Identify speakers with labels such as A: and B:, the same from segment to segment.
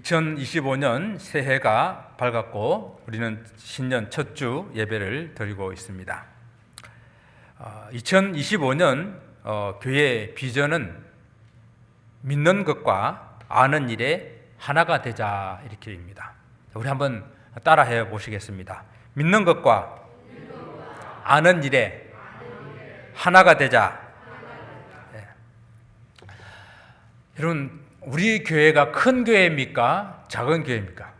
A: 2025년 새해가 밝았고 우리는 신년 첫 주 예배를 드리고 있습니다. 2025년 교회의 비전은 믿는 것과 아는 일에 하나가 되자 이렇게입니다. 우리 한번 따라해 보시겠습니다. 믿는 것과 아는 일에 하나가 되자. 네. 여러분, 우리 교회가 큰 교회입니까? 작은 교회입니까?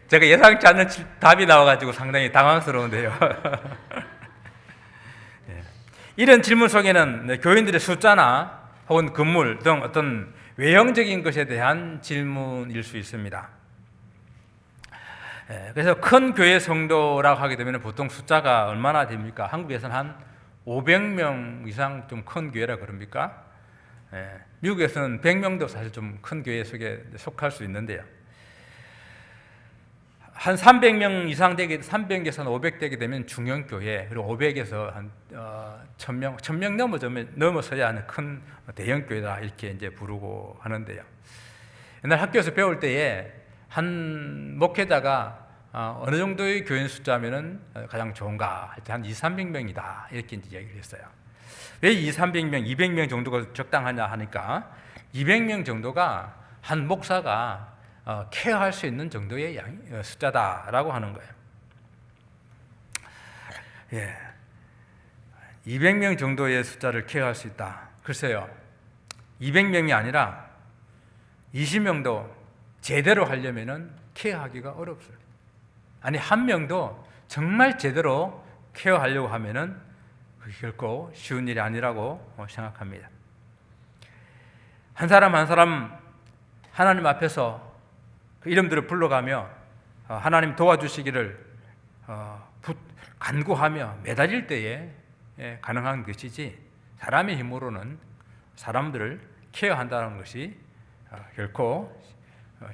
A: 제가 예상치 않는 답이 나와가지고 상당히 당황스러운데요. 이런 질문 속에는 교인들의 숫자나 혹은 건물 등 어떤 외형적인 것에 대한 질문일 수 있습니다. 그래서 큰 교회 성도라고 하게 되면 보통 숫자가 얼마나 됩니까? 한국에서는 한 500명 이상 좀 큰 교회라 그럽니까? 미국에서는 100명도 사실 좀 큰 교회 속에 속할 수 있는데요. 한 300명 이상 되게 300에서 500 되게 되면 중형 교회, 그리고 500에서 한 1000명 넘어서야 하는 큰 대형 교회다 이렇게 이제 부르고 하는데요. 옛날 학교에서 배울 때에 한 목회자가 어느 정도의 교인 숫자면은 가장 좋은가 할 때 한 200~300명이다 이렇게 이제 얘기를 했어요. 왜 200~300명, 200명 정도가 적당하냐 하니까 200명 정도가 한 목사가 케어할 수 있는 정도의 숫자다라고 하는 거예요. 200명 정도의 숫자를 케어할 수 있다. 글쎄요, 200명이 아니라 20명도 제대로 하려면은 케어하기가 어렵어요. 아니, 한 명도 정말 제대로 케어하려고 하면은 그게 결코 쉬운 일이 아니라고 생각합니다. 한 사람 한 사람 하나님 앞에서 그 이름들을 불러가며 하나님 도와주시기를 간구하며 매달릴 때에 가능한 것이지, 사람의 힘으로는 사람들을 케어한다는 것이 결코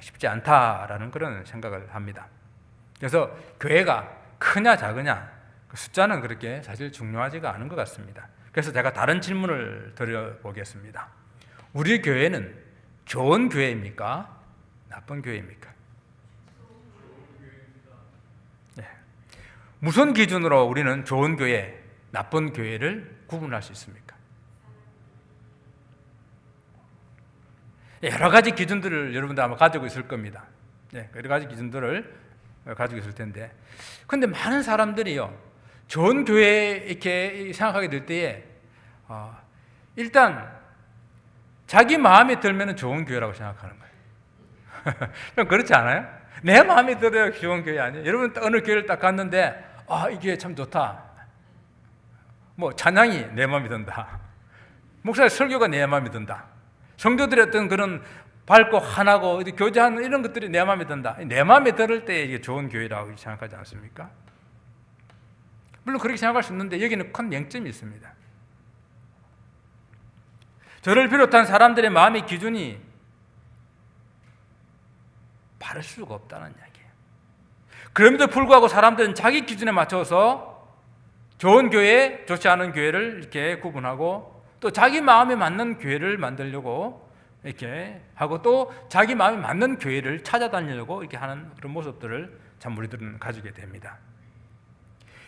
A: 쉽지 않다라는 그런 생각을 합니다. 그래서 교회가 크냐 작으냐 그 숫자는 그렇게 사실 중요하지가 않은 것 같습니다. 그래서 제가 다른 질문을 드려보겠습니다. 우리 교회는 좋은 교회입니까? 나쁜 교회입니까? 네. 무슨 기준으로 우리는 좋은 교회, 나쁜 교회를 구분할 수 있습니까? 여러 가지 기준들을 여러분들 아마 가지고 있을 겁니다. 여러 가지 기준들을 가지고 있을 텐데, 근데 많은 사람들이요, 좋은 교회 이렇게 생각하게 될 때에 일단 자기 마음에 들면 좋은 교회라고 생각하는 거예요. 좀 그렇지 않아요? 내 마음에 들어야 좋은 교회 아니에요? 여러분 어느 교회를 딱 갔는데 이 교회 참 좋다, 뭐 찬양이 내 마음에 든다, 목사의 설교가 내 마음에 든다, 성도들의 어떤 그런 밝고 환하고 교제하는 이런 것들이 내 마음에 든다. 내 마음에 들을 때 이게 좋은 교회라고 생각하지 않습니까? 물론 그렇게 생각할 수 있는데 여기는 큰 맹점이 있습니다. 저를 비롯한 사람들의 마음의 기준이 바를 수가 없다는 이야기예요. 그럼에도 불구하고 사람들은 자기 기준에 맞춰서 좋은 교회, 좋지 않은 교회를 이렇게 구분하고, 또 자기 마음에 맞는 교회를 만들려고 이렇게 하고, 또 자기 마음에 맞는 교회를 찾아다니려고 이렇게 하는 그런 모습들을 참 우리들은 가지게 됩니다.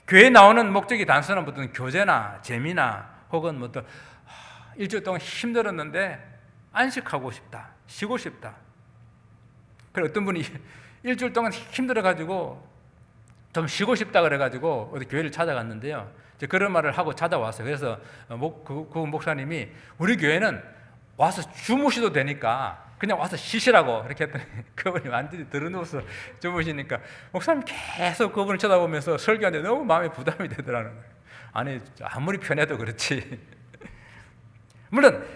A: 교회에 나오는 목적이 단순한 어떤 교제나 재미나 혹은 뭐 또 일주일 동안 힘들었는데 안식하고 싶다, 쉬고 싶다. 그리고 어떤 분이 일주일 동안 힘들어가지고 좀 쉬고 싶다 그래가지고 어디 교회를 찾아갔는데요, 이제 그런 말을 하고 찾아왔어요. 그래서 그 목사님이 우리 교회는 와서 주무셔도 되니까 그냥 와서 쉬시라고 이렇게 했더니 그분이 완전히 들어누워서 주무시니까 목사님 계속 그분을 쳐다보면서 설교하는데 너무 마음에 부담이 되더라는 거예요. 아니, 아무리 편해도 그렇지. 물론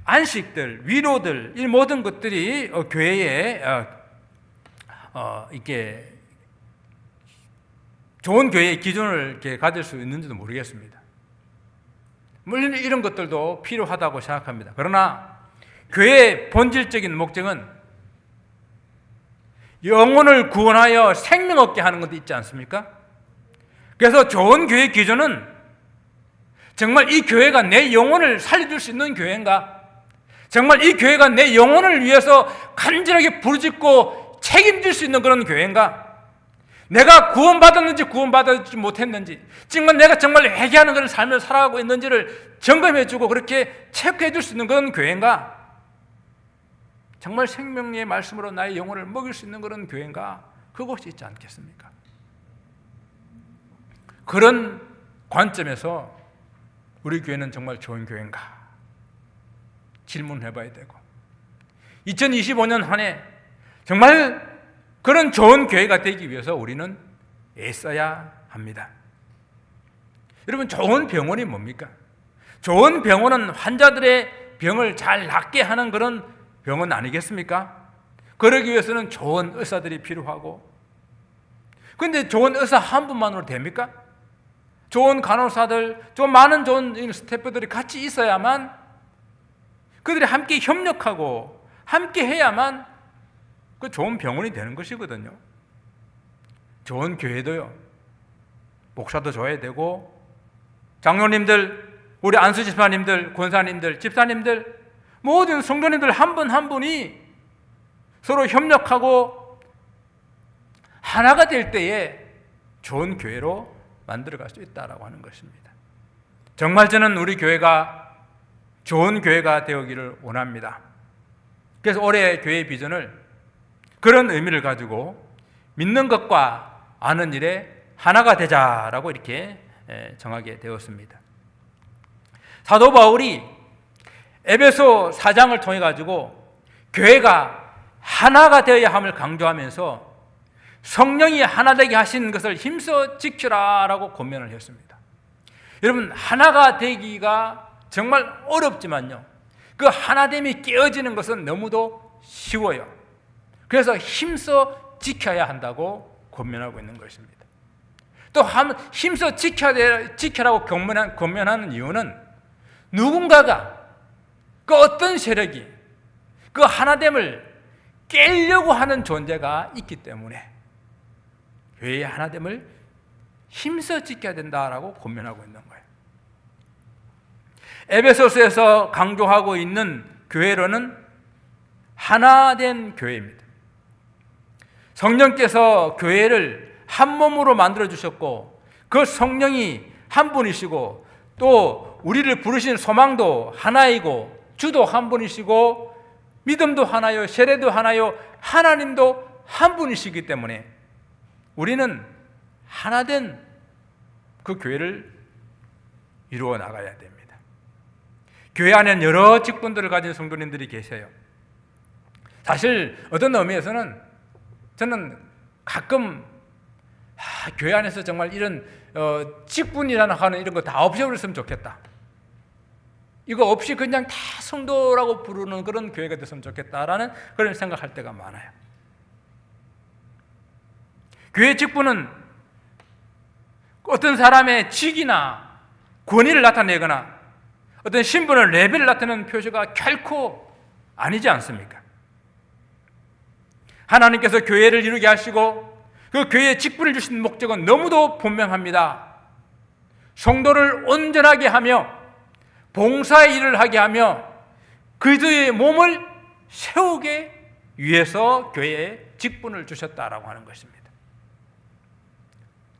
A: 안식들, 위로들, 이 모든 것들이 교회에 이렇게 좋은 교회의 기준을 이렇게 가질 수 있는지도 모르겠습니다. 물론 이런 것들도 필요하다고 생각합니다. 그러나 교회의 본질적인 목적은 영혼을 구원하여 생명 얻게 하는 것도 있지 않습니까? 그래서 좋은 교회의 기준은 정말 이 교회가 내 영혼을 살려줄 수 있는 교회인가? 정말 이 교회가 내 영혼을 위해서 간절하게 부르짖고 책임질 수 있는 그런 교회인가? 내가 구원받았는지 구원받지 못했는지, 정말 내가 정말 회개하는 그런 삶을 살아가고 있는지를 점검해주고 그렇게 체크해줄 수 있는 그런 교회인가? 정말 생명의 말씀으로 나의 영혼을 먹일 수 있는 그런 교회인가? 그것이 있지 않겠습니까? 그런 관점에서 우리 교회는 정말 좋은 교회인가? 질문해봐야 되고, 2025년 한 해 정말 그런 좋은 교회가 되기 위해서 우리는 애써야 합니다. 여러분, 좋은 병원이 뭡니까? 좋은 병원은 환자들의 병을 잘 낫게 하는 그런 병원 아니겠습니까? 그러기 위해서는 좋은 의사들이 필요하고, 그런데 좋은 의사 한 분만으로 됩니까? 좋은 간호사들, 좀 많은 좋은 스태프들이 같이 있어야만, 그들이 함께 협력하고 함께 해야만 그 좋은 병원이 되는 것이거든요. 좋은 교회도요, 목사도 줘야 되고, 장로님들, 우리 안수 집사님들, 권사님들, 집사님들, 모든 성도님들 한 분 한 분이 서로 협력하고 하나가 될 때에 좋은 교회로 만들어갈 수 있다라고 하는 것입니다. 정말 저는 우리 교회가 좋은 교회가 되기를 원합니다. 그래서 올해 교회 비전을 그런 의미를 가지고 믿는 것과 아는 일에 하나가 되자라고 이렇게 정하게 되었습니다. 사도 바울이 에베소 4장을 통해 가지고 교회가 하나가 되어야 함을 강조하면서 성령이 하나 되게 하신 것을 힘써 지키라라고 권면을 했습니다. 여러분, 하나가 되기가 정말 어렵지만요, 그 하나됨이 깨어지는 것은 너무도 쉬워요. 그래서 힘써 지켜야 한다고 권면하고 있는 것입니다. 또 힘써 지켜라고 권면하는 이유는 누군가가, 그 어떤 세력이 그 하나됨을 깨려고 하는 존재가 있기 때문에 교회의 하나됨을 힘써 지켜야 된다라고 권면하고 있는 거예요. 에베소서에서 강조하고 있는 교회로는 하나된 교회입니다. 성령께서 교회를 한 몸으로 만들어 주셨고, 그 성령이 한 분이시고, 또 우리를 부르신 소망도 하나이고, 주도 한 분이시고, 믿음도 하나요, 세례도 하나요, 하나님도 한 분이시기 때문에 우리는 하나된 그 교회를 이루어 나가야 됩니다. 교회 안에는 여러 직분들을 가진 성도님들이 계세요. 사실 어떤 의미에서는 저는 가끔 교회 안에서 정말 이런 직분이라는 하는 이런 거 다 없애버렸으면 좋겠다. 이거 없이 그냥 다 성도라고 부르는 그런 교회가 됐으면 좋겠다라는 그런 생각할 때가 많아요. 교회 직분은 어떤 사람의 직이나 권위를 나타내거나 어떤 신분의 레벨을 나타내는 표시가 결코 아니지 않습니까? 하나님께서 교회를 이루게 하시고 그 교회에 직분을 주신 목적은 너무도 분명합니다. 성도를 온전하게 하며 봉사의 일을 하게 하며 그들의 몸을 세우게 위해서 교회에 직분을 주셨다라고 하는 것입니다.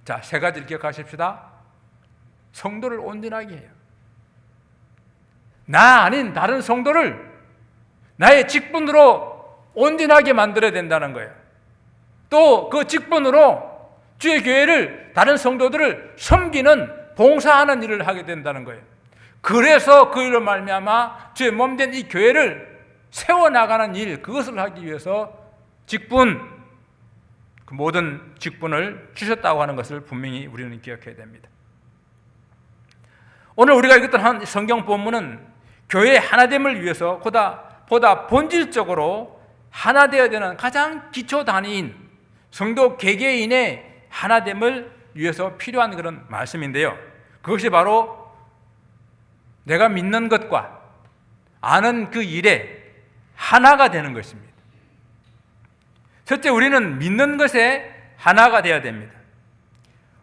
A: 자, 세 가지를 기억하십시다. 성도를 온전하게 해요. 나 아닌 다른 성도를 나의 직분으로 온전하게 만들어야 된다는 거예요. 또 그 직분으로 주의 교회를, 다른 성도들을 섬기는, 봉사하는 일을 하게 된다는 거예요. 그래서 그 일로 말미암아 주의 몸된 이 교회를 세워나가는 일, 그것을 하기 위해서 직분, 그 모든 직분을 주셨다고 하는 것을 분명히 우리는 기억해야 됩니다. 오늘 우리가 읽었던 한 성경 본문은 교회의 하나됨을 위해서 보다 본질적으로 하나 되어야 되는 가장 기초 단위인 성도 개개인의 하나됨을 위해서 필요한 그런 말씀인데요, 그것이 바로 내가 믿는 것과 아는 그 일에 하나가 되는 것입니다. 첫째, 우리는 믿는 것에 하나가 되어야 됩니다.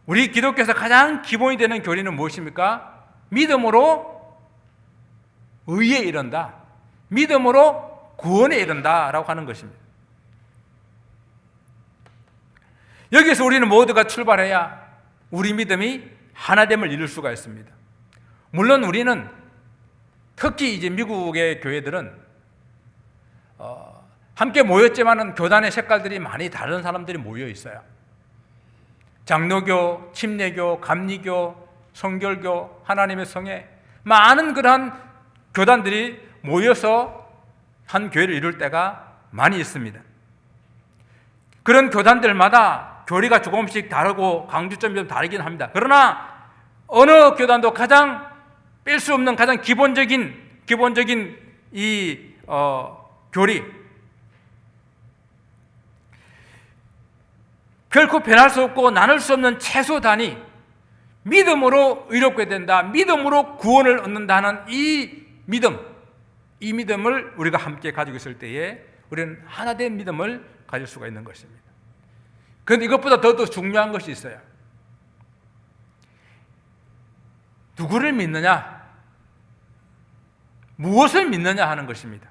A: 우리 기독교에서 가장 기본이 되는 교리는 무엇입니까? 믿음으로 의에 이른다, 믿음으로 구원에 이른다라고 하는 것입니다. 여기서 우리는 모두가 출발해야 우리 믿음이 하나됨을 이룰 수가 있습니다. 물론 우리는 특히 이제 미국의 교회들은 함께 모였지만은 교단의 색깔들이 많이 다른 사람들이 모여 있어요. 장로교, 침례교, 감리교, 성결교, 하나님의 성회, 많은 그러한 교단들이 모여서 한 교회를 이룰 때가 많이 있습니다. 그런 교단들마다 교리가 조금씩 다르고 강조점이 좀 다르긴 합니다. 그러나 어느 교단도 가장 뺄 수 없는 가장 기본적인 이 교리, 결코 변할 수 없고 나눌 수 없는 최소 단위, 믿음으로 의롭게 된다, 믿음으로 구원을 얻는다는 이 믿음을 우리가 함께 가지고 있을 때에 우리는 하나된 믿음을 가질 수가 있는 것입니다. 그런데 이것보다 더 중요한 것이 있어요. 누구를 믿느냐, 무엇을 믿느냐 하는 것입니다.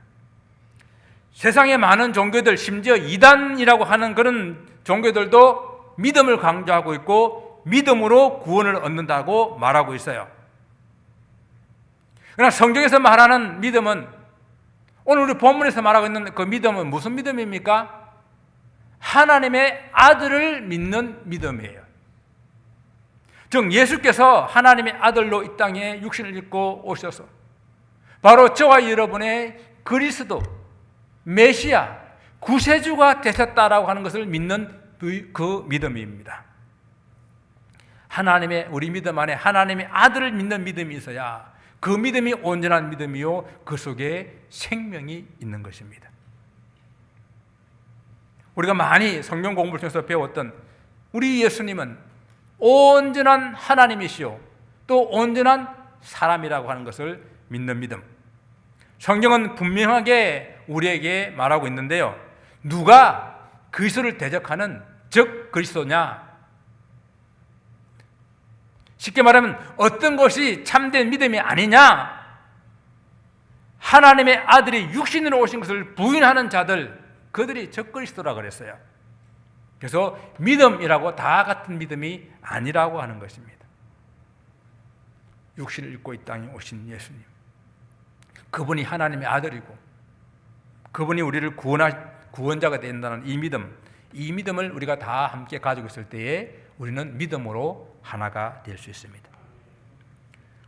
A: 세상의 많은 종교들, 심지어 이단이라고 하는 그런 종교들도 믿음을 강조하고 있고 믿음으로 구원을 얻는다고 말하고 있어요. 그러나 성경에서 말하는 믿음은, 오늘 우리 본문에서 말하고 있는 그 믿음은 무슨 믿음입니까? 하나님의 아들을 믿는 믿음이에요. 즉 예수께서 하나님의 아들로 이 땅에 육신을 입고 오셔서 바로 저와 여러분의 그리스도, 메시아, 구세주가 되셨다라고 하는 것을 믿는 그 믿음입니다. 하나님의, 우리 믿음 안에 하나님의 아들을 믿는 믿음이 있어야 그 믿음이 온전한 믿음이요, 그 속에 생명이 있는 것입니다. 우리가 많이 성경 공부를 통해서 배웠던 우리 예수님은 온전한 하나님이시요 또 온전한 사람이라고 하는 것을 믿는 믿음. 성경은 분명하게 우리에게 말하고 있는데요, 누가 그리스도를 대적하는 즉 그리스도냐, 쉽게 말하면 어떤 것이 참된 믿음이 아니냐, 하나님의 아들이 육신으로 오신 것을 부인하는 자들, 그들이 적 그리스도라 그랬어요. 그래서 믿음이라고 다 같은 믿음이 아니라고 하는 것입니다. 육신을 입고 이 땅에 오신 예수님, 그분이 하나님의 아들이고 그분이 우리를 구원자가 된다는 이 믿음을 우리가 다 함께 가지고 있을 때에 우리는 믿음으로 하나가 될 수 있습니다.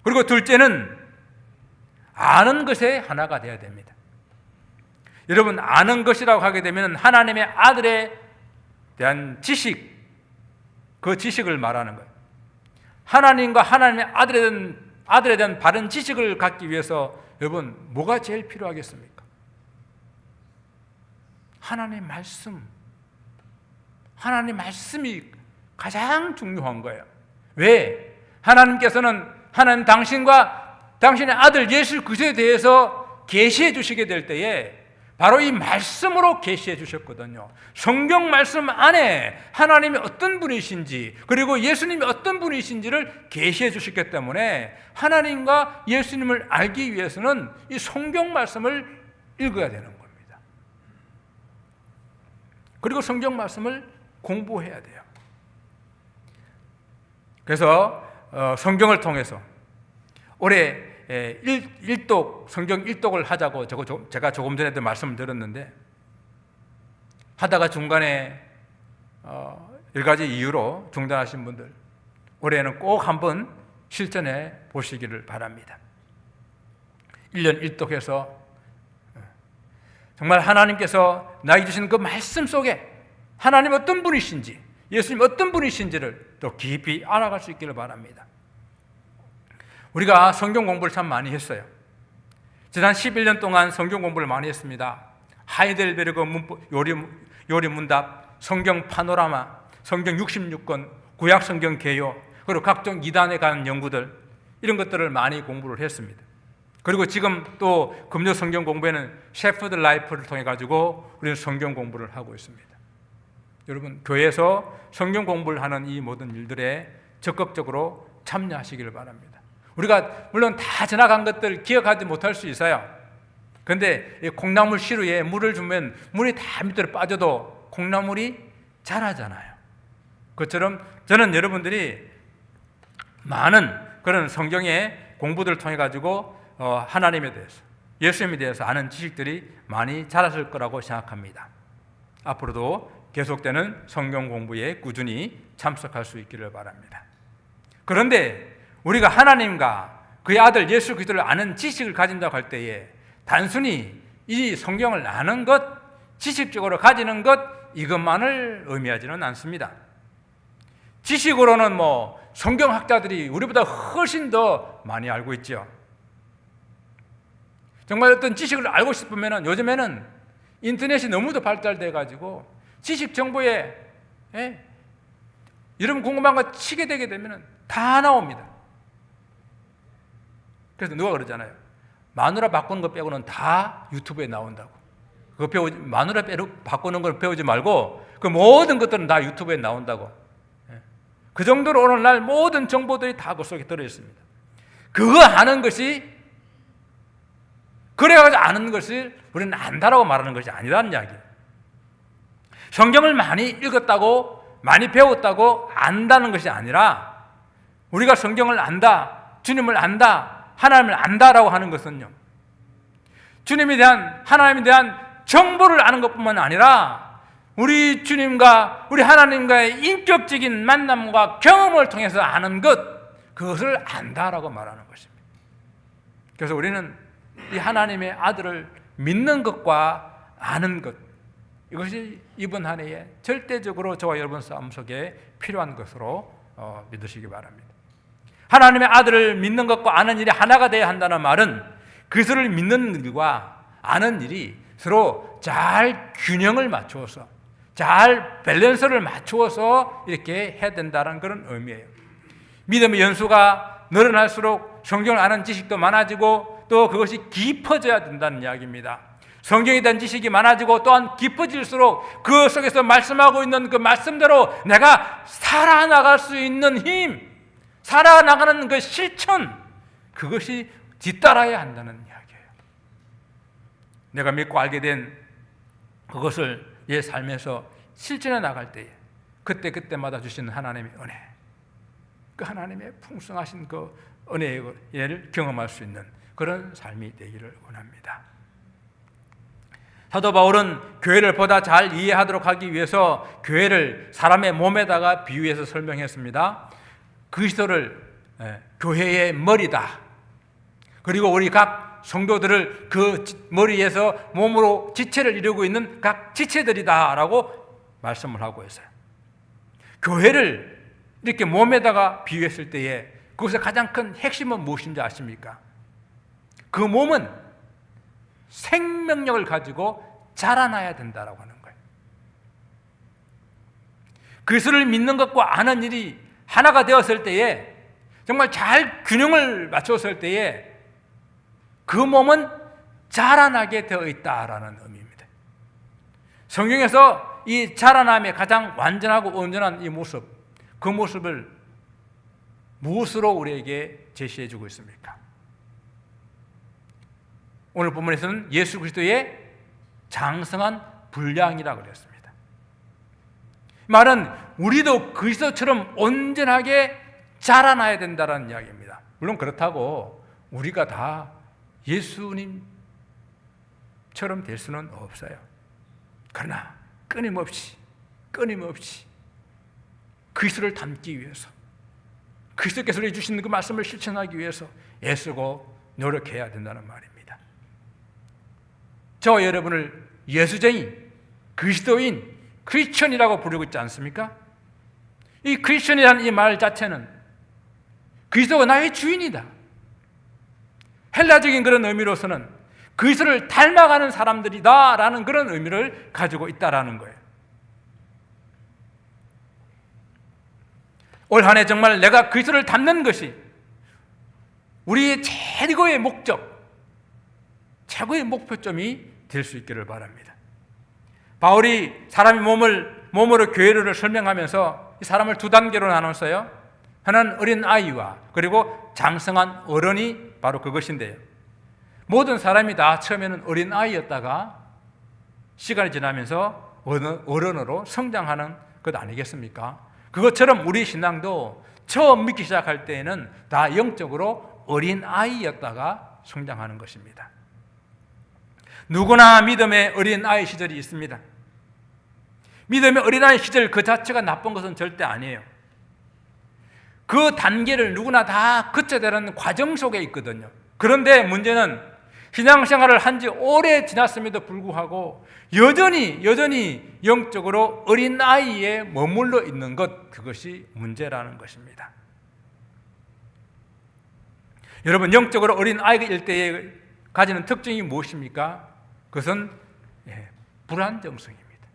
A: 그리고 둘째는 아는 것에 하나가 되어야 됩니다. 여러분, 아는 것이라고 하게 되면 하나님의 아들에 대한 지식, 그 지식을 말하는 거예요. 하나님과 하나님의 아들에 대한 바른 지식을 갖기 위해서 여러분 뭐가 제일 필요하겠습니까? 하나님의 말씀이 가장 중요한 거예요. 왜? 하나님께서는 당신과 당신의 아들 예수 그리스도에 대해서 계시해 주시게 될 때에 바로 이 말씀으로 계시해 주셨거든요. 성경 말씀 안에 하나님이 어떤 분이신지, 그리고 예수님이 어떤 분이신지를 계시해 주셨기 때문에 하나님과 예수님을 알기 위해서는 이 성경 말씀을 읽어야 되는 겁니다. 그리고 성경 말씀을 공부해야 돼요. 그래서 성경을 통해서 올해 성경 일독을 하자고 제가 조금 전에도 말씀을 드렸는데, 하다가 중간에 여러 가지 이유로 중단하신 분들, 올해는 꼭 한번 실천해 보시기를 바랍니다. 1년 일독해서 정말 하나님께서 나에게 주신 그 말씀 속에 하나님 어떤 분이신지, 예수님 어떤 분이신지를 또 깊이 알아갈 수 있기를 바랍니다. 우리가 성경 공부를 참 많이 했어요. 지난 11년 동안 성경 공부를 많이 했습니다. 하이델베르그 요리 문답, 성경 파노라마, 성경 66권, 구약 성경 개요, 그리고 각종 이단에 관한 연구들, 이런 것들을 많이 공부를 했습니다. 그리고 지금 또 금요 성경 공부에는 셰퍼드 라이프를 통해 가지고 우리는 성경 공부를 하고 있습니다. 여러분, 교회에서 성경 공부를 하는 이 모든 일들에 적극적으로 참여하시기를 바랍니다. 우리가 물론 다 지나간 것들 기억하지 못할 수 있어요. 그런데 콩나물 시루에 물을 주면 물이 다 밑으로 빠져도 콩나물이 자라잖아요. 그것처럼 저는 여러분들이 많은 그런 성경의 공부들을 통해 가지고 하나님에 대해서, 예수님에 대해서 아는 지식들이 많이 자랐을 거라고 생각합니다. 앞으로도 계속되는 성경 공부에 꾸준히 참석할 수 있기를 바랍니다. 그런데 우리가 하나님과 그의 아들 예수 그리스도를 아는 지식을 가진다고 할 때에 단순히 이 성경을 아는 것, 지식적으로 가지는 것, 이것만을 의미하지는 않습니다. 지식으로는 성경학자들이 우리보다 훨씬 더 많이 알고 있죠. 정말 어떤 지식을 알고 싶으면 요즘에는 인터넷이 너무도 발달돼 가지고 지식 정보에 여러분 궁금한 거 치게 되게 되면 다 나옵니다. 그래서 누가 그러잖아요. 마누라 바꾸는 거 빼고는 다 유튜브에 나온다고. 마누라 바꾸는 걸 배우지 말고 그 모든 것들은 다 유튜브에 나온다고. 그 정도로 오늘날 모든 정보들이 다 그 속에 들어있습니다. 그거 아는 것이, 그래가지고 아는 것을 우리는 안다라고 말하는 것이 아니라는 이야기예요. 성경을 많이 읽었다고, 많이 배웠다고 안다는 것이 아니라 우리가 성경을 안다, 주님을 안다, 하나님을 안다라고 하는 것은요, 주님에 대한, 하나님에 대한 정보를 아는 것뿐만 아니라 우리 주님과 우리 하나님과의 인격적인 만남과 경험을 통해서 아는 것, 그것을 안다라고 말하는 것입니다. 그래서 우리는 이 하나님의 아들을 믿는 것과 아는 것, 이것이 이번 한 해에 절대적으로 저와 여러분 삶 속에 필요한 것으로 믿으시기 바랍니다. 하나님의 아들을 믿는 것과 아는 일이 하나가 되어야 한다는 말은 그것을 믿는 일과 아는 일이 서로 잘 균형을 맞추어서, 잘 밸런스를 맞추어서 이렇게 해야 된다는 그런 의미예요. 믿음의 연수가 늘어날수록 성경을 아는 지식도 많아지고 또 그것이 깊어져야 된다는 이야기입니다. 성경에 대한 지식이 많아지고 또한 깊어질수록 그 속에서 말씀하고 있는 그 말씀대로 내가 살아나갈 수 있는 힘, 살아나가는 그 실천, 그것이 뒤따라야 한다는 이야기예요. 내가 믿고 알게 된 그것을 내 삶에서 실천해 나갈 때에 그때마다 주시는 하나님의 은혜, 그 하나님의 풍성하신 그 은혜를 경험할 수 있는 그런 삶이 되기를 원합니다. 사도 바울은 교회를 보다 잘 이해하도록 하기 위해서 교회를 사람의 몸에다가 비유해서 설명했습니다. 그리스도를 교회의 머리다. 그리고 우리 각 성도들을 그 머리에서 몸으로 지체를 이루고 있는 각 지체들이다라고 말씀을 하고 있어요. 교회를 이렇게 몸에다가 비유했을 때에 그것의 가장 큰 핵심은 무엇인지 아십니까? 그 몸은 생명력을 가지고 자라나야 된다라고 하는 거예요. 그리스도를 믿는 것과 아는 일이 하나가 되었을 때에, 정말 잘 균형을 맞췄을 때에 그 몸은 자라나게 되어 있다라는 의미입니다. 성경에서 이 자라남의 가장 완전하고 온전한 이 모습, 그 모습을 무엇으로 우리에게 제시해 주고 있습니까? 오늘 본문에서는 예수 그리스도의 장성한 분량이라고 그랬습니다. 말은 우리도 그리스도처럼 온전하게 자라나야 된다는 이야기입니다. 물론 그렇다고 우리가 다 예수님처럼 될 수는 없어요. 그러나 끊임없이 그리스도를 닮기 위해서, 그리스도께서 우리에게 주신 그 말씀을 실천하기 위해서 애쓰고 노력해야 된다는 말입니다. 저와 여러분을 예수쟁이, 그리스도인, 크리스천이라고 부르고 있지 않습니까? 이 크리스천이라는 이 말 자체는 그리스도가 나의 주인이다. 헬라적인 그런 의미로서는 그리스도를 닮아가는 사람들이다 라는 그런 의미를 가지고 있다라는 거예요. 올 한 해 정말 내가 그리스도를 닮는 것이 우리의 최고의 목적, 최고의 목표점이 될 수 있기를 바랍니다. 바울이 사람의 몸으로 교회를 설명하면서 이 사람을 두 단계로 나눴어요. 하나는 어린 아이와 그리고 장성한 어른이 바로 그것인데요. 모든 사람이 다 처음에는 어린아이였다가 시간이 지나면서 어른으로 성장하는 것 아니겠습니까? 그것처럼 우리 신앙도 처음 믿기 시작할 때에는 다 영적으로 어린아이였다가 성장하는 것입니다. 누구나 믿음의 어린아이 시절이 있습니다. 믿음의 어린아이 시절 그 자체가 나쁜 것은 절대 아니에요. 그 단계를 누구나 다 거쳐야 되는 과정 속에 있거든요. 그런데 문제는 신앙생활을 한 지 오래 지났음에도 불구하고 여전히 영적으로 어린아이에 머물러 있는 것, 그것이 문제라는 것입니다. 여러분, 영적으로 어린아이일 때에 가지는 특징이 무엇입니까? 그것은 불안정성입니다.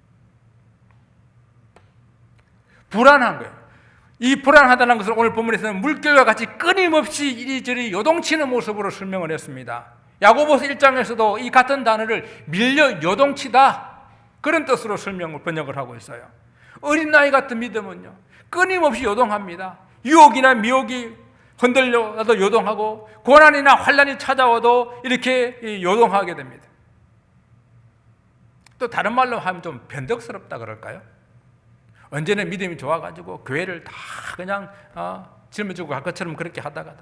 A: 불안한 거예요. 이 불안하다는 것을 오늘 본문에서는 물결과 같이 끊임없이 이리저리 요동치는 모습으로 설명을 했습니다. 야고보서 1장에서도 이 같은 단어를 밀려 요동치다, 그런 뜻으로 번역을 하고 있어요. 어린아이 같은 믿음은요, 끊임없이 요동합니다. 유혹이나 미혹이 흔들려도 요동하고, 고난이나 환난이 찾아와도 이렇게 요동하게 됩니다. 또 다른 말로 하면 좀 변덕스럽다 그럴까요? 언제는 믿음이 좋아가지고 교회를 다 그냥 짊어지고 갈 것처럼 그렇게 하다가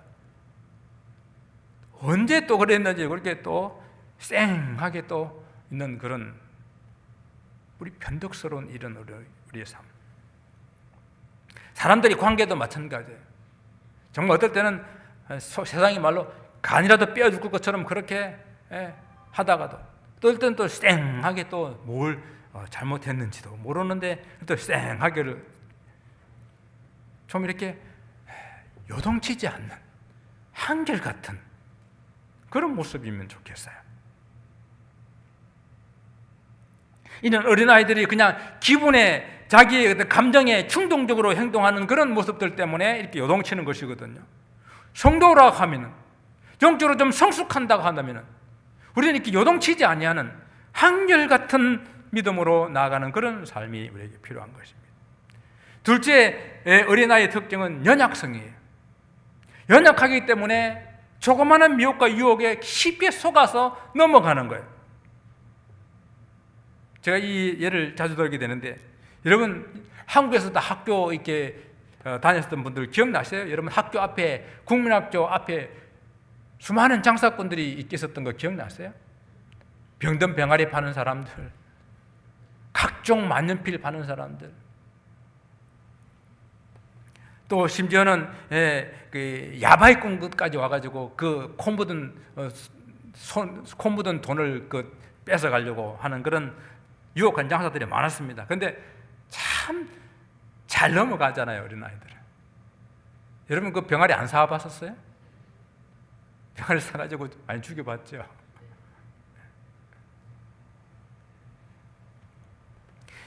A: 언제 또 그랬는지 그렇게 또 쌩하게 또 있는 그런 우리 변덕스러운 이런 우리의 삶. 사람들이 관계도 마찬가지예요. 정말 어떨 때는 세상의 말로 간이라도 빼어줄 것처럼 그렇게 하다가도 또 어떨 때는 또 쌩하게 또 뭘 잘못했는지도 모르는데 또 쌩하게를 좀 이렇게 요동치지 않는 한결같은 그런 모습이면 좋겠어요. 이런 어린아이들이 그냥 기분에, 자기의 감정에 충동적으로 행동하는 그런 모습들 때문에 이렇게 요동치는 것이거든요. 성도라고 하면은, 영적으로 좀 성숙한다고 한다면은 우리는 이렇게 요동치지 아니하는 한결같은 믿음으로 나아가는 그런 삶이 우리에게 필요한 것입니다. 둘째, 어린아이의 특징은 연약성이에요. 연약하기 때문에 조그마한 미혹과 유혹에 쉽게 속아서 넘어가는 거예요. 제가 이 예를 자주 들게 되는데, 여러분 한국에서도 학교 이렇게 다녔던 분들 기억나세요? 여러분 학교 앞에, 국민학교 앞에 수많은 장사꾼들이 있었던 거 기억나세요? 병든 병아리 파는 사람들, 각종 만년필 파는 사람들, 또 심지어는 그 야바이꾼까지 와가지고 그 코 묻은 돈을 뺏어 가려고 하는 그런 유혹한 장사들이 많았습니다. 그런데 참 잘 넘어가잖아요, 어린아이들은. 여러분 그 병아리 안 사와봤었어요? 병아리 사가지고 많이 죽여봤죠.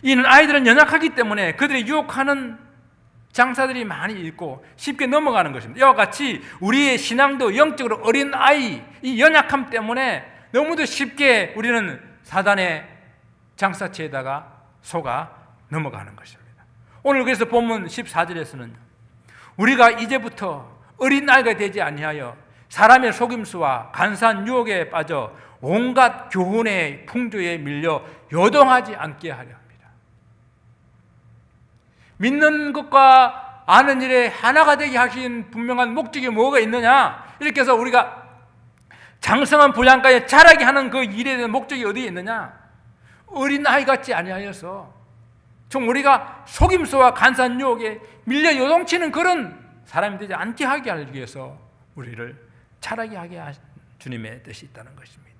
A: 이는 아이들은 연약하기 때문에 그들이 유혹하는 장사들이 많이 있고 쉽게 넘어가는 것입니다. 이와 같이 우리의 신앙도 영적으로 어린 아이, 이 연약함 때문에 너무도 쉽게 우리는 사단의 장사치에다가 속아 넘어가는 것입니다. 오늘 그래서 본문 14절에서는 우리가 이제부터 어린 아이가 되지 아니하여 사람의 속임수와 간사한 유혹에 빠져 온갖 교훈의 풍조에 밀려 요동하지 않게 하려 합니다. 믿는 것과 아는 일에 하나가 되게 하신 분명한 목적이 뭐가 있느냐? 이렇게 해서 우리가 장성한 분량까지 자라게 하는 그 일에 대한 목적이 어디에 있느냐? 어린아이 같지 아니하여서 좀 우리가 속임수와 간사한 유혹에 밀려 요동치는 그런 사람이 되지 않게 하게 하기 위해서 우리를 자라게 하게 하신 주님의 뜻이 있다는 것입니다.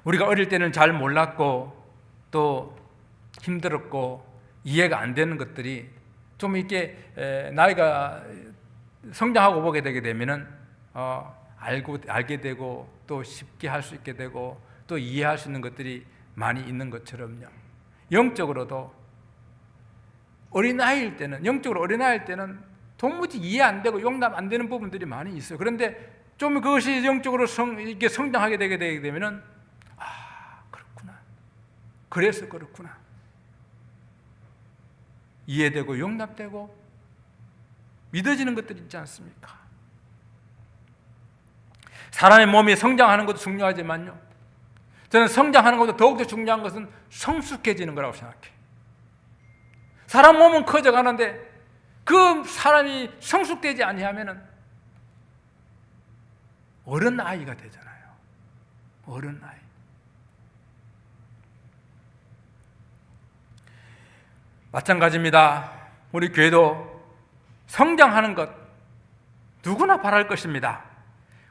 A: 우리가 어릴 때는 잘 몰랐고 또 힘들었고 이해가 안 되는 것들이 좀 이렇게 나이가 성장하고 보게 되게 되면은 알게 되고 또 쉽게 할 수 있게 되고 또 이해할 수 있는 것들이 많이 있는 것처럼요. 영적으로도 어린아이일 때는, 영적으로 어린아이일 때는 도무지 이해 안 되고 용납 안 되는 부분들이 많이 있어요. 그런데 좀 그것이 영적으로 이렇게 성장하게 되게 되면은 그렇구나. 그래서 그렇구나. 이해되고 용납되고 믿어지는 것들이 있지 않습니까? 사람의 몸이 성장하는 것도 중요하지만요, 저는 성장하는 것보다 더욱더 중요한 것은 성숙해지는 거라고 생각해요. 사람 몸은 커져가는데 그 사람이 성숙되지 아니하면은 어른 아이가 되잖아요. 어른 아이. 마찬가지입니다. 우리 교회도 성장하는 것 누구나 바랄 것입니다.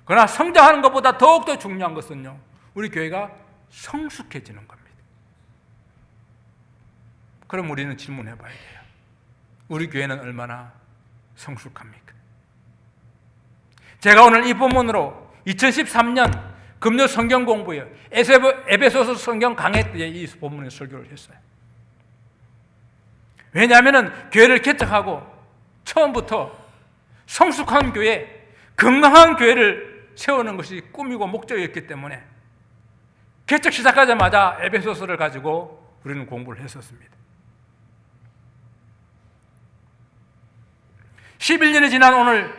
A: 그러나 성장하는 것보다 더욱더 중요한 것은요, 우리 교회가 성숙해지는 겁니다. 그럼 우리는 질문해 봐야 돼요. 우리 교회는 얼마나 성숙합니까? 제가 오늘 이 본문으로 2013년 금요 성경 공부에 에베소서 성경 강해 때 이 본문에 설교를 했어요. 왜냐하면 교회를 개척하고 처음부터 성숙한 교회, 건강한 교회를 세우는 것이 꿈이고 목적이었기 때문에 개척 시작하자마자 에베소서를 가지고 우리는 공부를 했었습니다. 11년이 지난 오늘,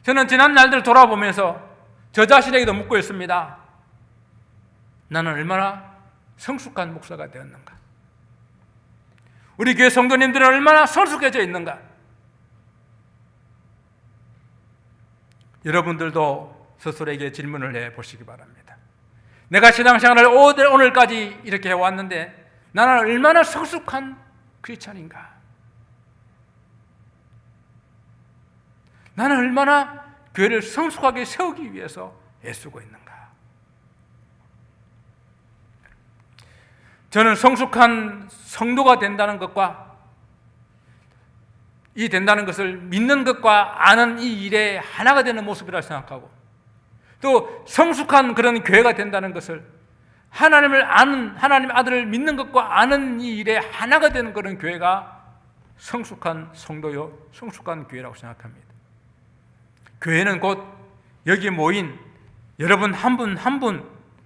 A: 저는 지난 날들을 돌아보면서 저 자신에게도 묻고 있습니다. 나는 얼마나 성숙한 목사가 되었는가? 우리 교회 성도님들은 얼마나 성숙해져 있는가? 여러분들도 스스로에게 질문을 해보시기 바랍니다. 내가 신앙생활을 오늘까지 이렇게 해왔는데 나는 얼마나 성숙한 크리스찬인가? 나는 얼마나 교회를 성숙하게 세우기 위해서 애쓰고 있는가? 저는 성숙한 성도가 된다는 것과 이 된다는 것을 믿는 것과 아는 이 일에 하나가 되는 모습이라 생각하고, 또 성숙한 그런 교회가 된다는 것을 하나님을 아는, 하나님 아들을 믿는 것과 아는 이 일에 하나가 되는 그런 교회가 성숙한 성도요, 성숙한 교회라고 생각합니다. 교회는 곧 여기 모인 여러분 한 분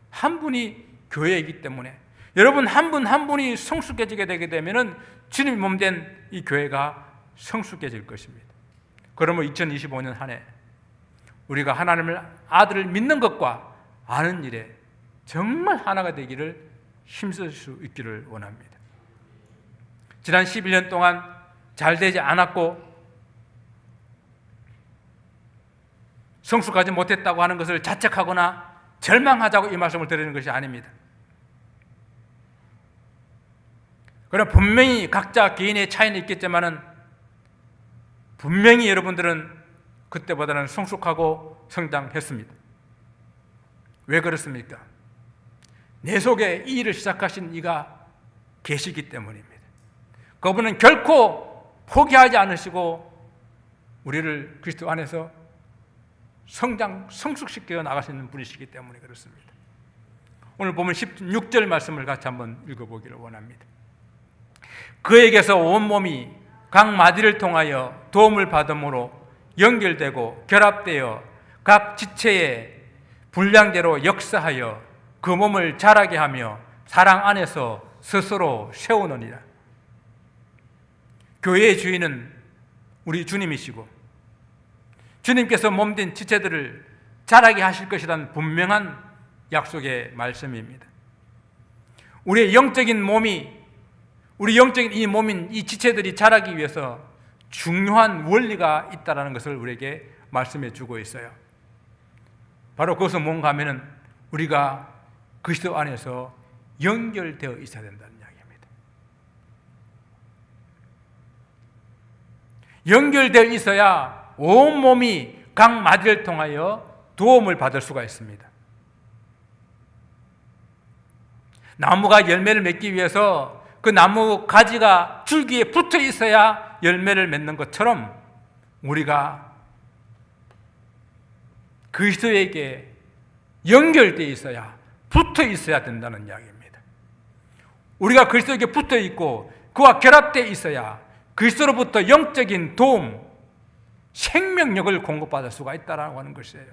A: 한 분이 교회이기 때문에 여러분 한 분 한 분이 성숙해지게 되게 되면은 주님 몸된 이 교회가 성숙해질 것입니다. 그러면 2025년 한 해 우리가 하나님을 아들을 믿는 것과 아는 일에 정말 하나가 되기를 힘쓸 수 있기를 원합니다. 지난 11년 동안 잘 되지 않았고 성숙하지 못했다고 하는 것을 자책하거나 절망하자고 이 말씀을 드리는 것이 아닙니다. 그러나 분명히 각자 개인의 차이는 있겠지만은 분명히 여러분들은 그때보다는 성숙하고 성장했습니다. 왜 그렇습니까? 내 속에 이 일을 시작하신 이가 계시기 때문입니다. 그분은 결코 포기하지 않으시고 우리를 그리스도 안에서 성숙시켜 나가시는 분이시기 때문에 그렇습니다. 오늘 보면 16절 말씀을 같이 한번 읽어보기를 원합니다. 그에게서 온몸이 각 마디를 통하여 도움을 받음으로 연결되고 결합되어 각 지체의 분량대로 역사하여 그 몸을 자라게 하며 사랑 안에서 스스로 세우느니라. 교회의 주인은 우리 주님이시고 주님께서 몸된 지체들을 자라게 하실 것이라는 분명한 약속의 말씀입니다. 우리의 영적인 몸이, 우리 영적인 이 몸인 이 지체들이 자라기 위해서 중요한 원리가 있다는 것을 우리에게 말씀해 주고 있어요. 바로 그것은 뭔가 하면은 우리가 그리스도 안에서 연결되어 있어야 된다는 이야기입니다. 연결되어 있어야 온몸이 각 마디를 통하여 도움을 받을 수가 있습니다. 나무가 열매를 맺기 위해서 그 나무 가지가 줄기에 붙어 있어야 열매를 맺는 것처럼 우리가 그리스도에게 연결되어 있어야, 붙어 있어야 된다는 이야기입니다. 우리가 그리스도에게 붙어 있고 그와 결합되어 있어야 그리스도로부터 영적인 도움, 생명력을 공급받을 수가 있다라고 하는 것이에요.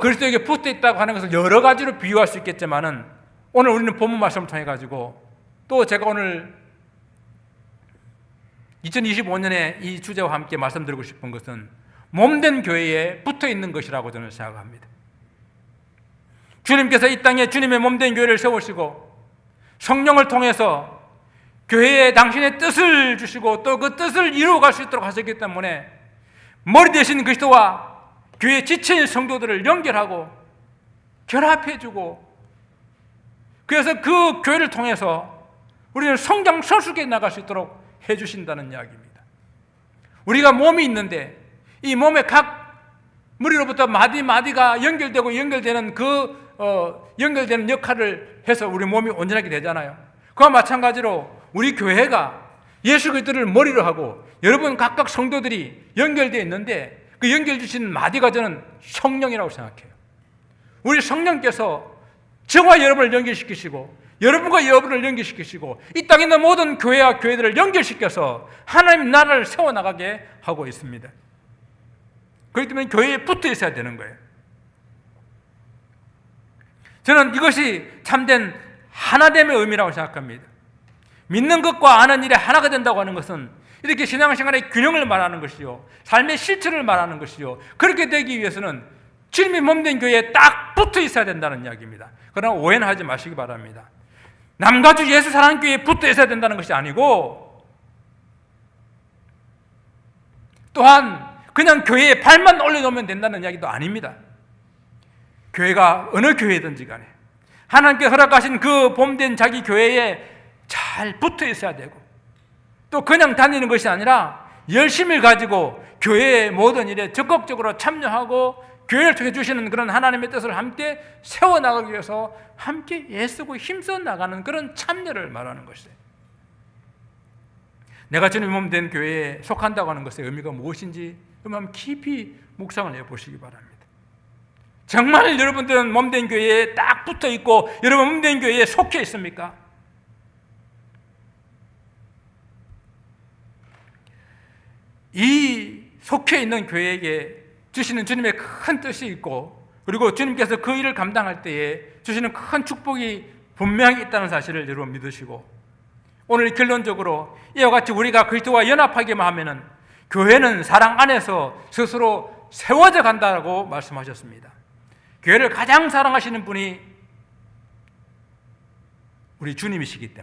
A: 그리스도에게 붙어 있다고 하는 것을 여러 가지로 비유할 수 있겠지만은 오늘 우리는 본문 말씀을 통해 가지고 또 제가 오늘 2025년에 이 주제와 함께 말씀드리고 싶은 것은 몸된 교회에 붙어 있는 것이라고 저는 생각합니다. 주님께서 이 땅에 주님의 몸된 교회를 세우시고 성령을 통해서 교회에 당신의 뜻을 주시고 또 그 뜻을 이루어갈 수 있도록 하셨기 때문에 머리 대신 그리스도와 교회 지체인 성도들을 연결하고 결합해주고, 그래서 그 교회를 통해서 우리는 성장 성숙해 나갈 수 있도록 해주신다는 이야기입니다. 우리가 몸이 있는데 이 몸의 각 무리로부터 마디마디가 연결되고 연결되는 연결되는 역할을 해서 우리 몸이 온전하게 되잖아요. 그와 마찬가지로 우리 교회가 예수 그리스도를 머리로 하고 여러분 각각 성도들이 연결되어 있는데 그 연결 주신 마디가 저는 성령이라고 생각해요. 우리 성령께서 저와 여러분을 연결시키시고 여러분과 여러분을 연결시키시고 이 땅에 있는 모든 교회와 교회들을 연결시켜서 하나님 나라를 세워나가게 하고 있습니다. 그렇기 때문에 교회에 붙어 있어야 되는 거예요. 저는 이것이 참된 하나됨의 의미라고 생각합니다. 믿는 것과 아는 일이 하나가 된다고 하는 것은 이렇게 신앙생활의 균형을 말하는 것이요, 삶의 실체를 말하는 것이요, 그렇게 되기 위해서는 주님이 몸된 교회에 딱 붙어 있어야 된다는 이야기입니다. 그러나 오해는 하지 마시기 바랍니다. 남가주 예수 사랑하는 교회에 붙어 있어야 된다는 것이 아니고, 또한 그냥 교회에 발만 올려놓으면 된다는 이야기도 아닙니다. 교회가 어느 교회든지 간에 하나님께 허락하신 그 몸된 자기 교회에 잘 붙어 있어야 되고, 또 그냥 다니는 것이 아니라 열심을 가지고 교회의 모든 일에 적극적으로 참여하고 교회를 통해 주시는 그런 하나님의 뜻을 함께 세워나가기 위해서 함께 애쓰고 힘써 나가는 그런 참여를 말하는 것이에요. 내가 주님 몸된 교회에 속한다고 하는 것의 의미가 무엇인지 한번 깊이 묵상을 해보시기 바랍니다. 정말 여러분들은 몸된 교회에 딱 붙어 있고 여러분 몸된 교회에 속해 있습니까? 이 속해 있는 교회에게 주시는 주님의 큰 뜻이 있고, 그리고 주님께서 그 일을 감당할 때에 주시는 큰 축복이 분명히 있다는 사실을 여러분 믿으시고, 오늘 결론적으로 이와 같이 우리가 그리스도와 연합하기만 하면은 교회는 사랑 안에서 스스로 세워져 간다고 말씀하셨습니다. 교회를 가장 사랑하시는 분이 우리 주님이시기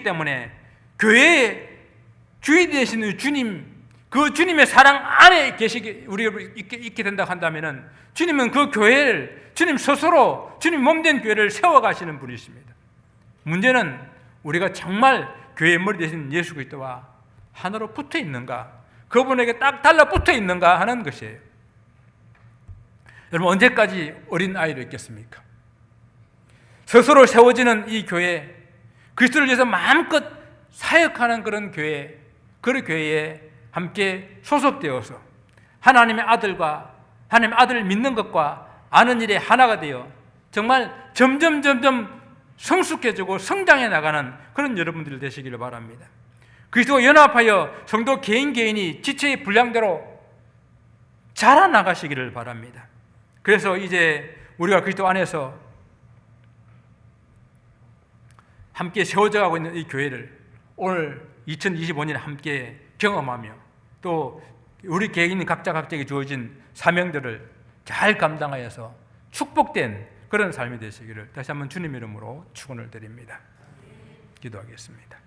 A: 때문에 교회의 주인 되시는 주님, 그 주님의 사랑 안에 우리가 있게 된다고 한다면은 주님은 그 교회를 주님 스스로 주님 몸된 교회를 세워가시는 분이십니다. 문제는 우리가 정말 교회의 머리 되신 예수 그리스도와 하나로 붙어 있는가, 그분에게 딱 달라붙어 있는가 하는 것이에요. 여러분, 언제까지 어린 아이로 있겠습니까? 스스로 세워지는 이 교회, 그리스도를 위해서 마음껏 사역하는 그런 교회, 그 교회에 함께 소속되어서 하나님의 아들과 하나님의 아들을 믿는 것과 아는 일에 하나가 되어 정말 점점 성숙해지고 성장해 나가는 그런 여러분들 되시기를 바랍니다. 그리스도와 연합하여 성도 개인이 지체의 분량대로 자라나가시기를 바랍니다. 그래서 이제 우리가 그리스도 안에서 함께 세워져 가고 있는 이 교회를 오늘 2025년에 함께 경험하며 또 우리 개인이 각자에게 주어진 사명들을 잘 감당하여서 축복된 그런 삶이 되시기를 다시 한번 주님 이름으로 축원을 드립니다. 기도하겠습니다.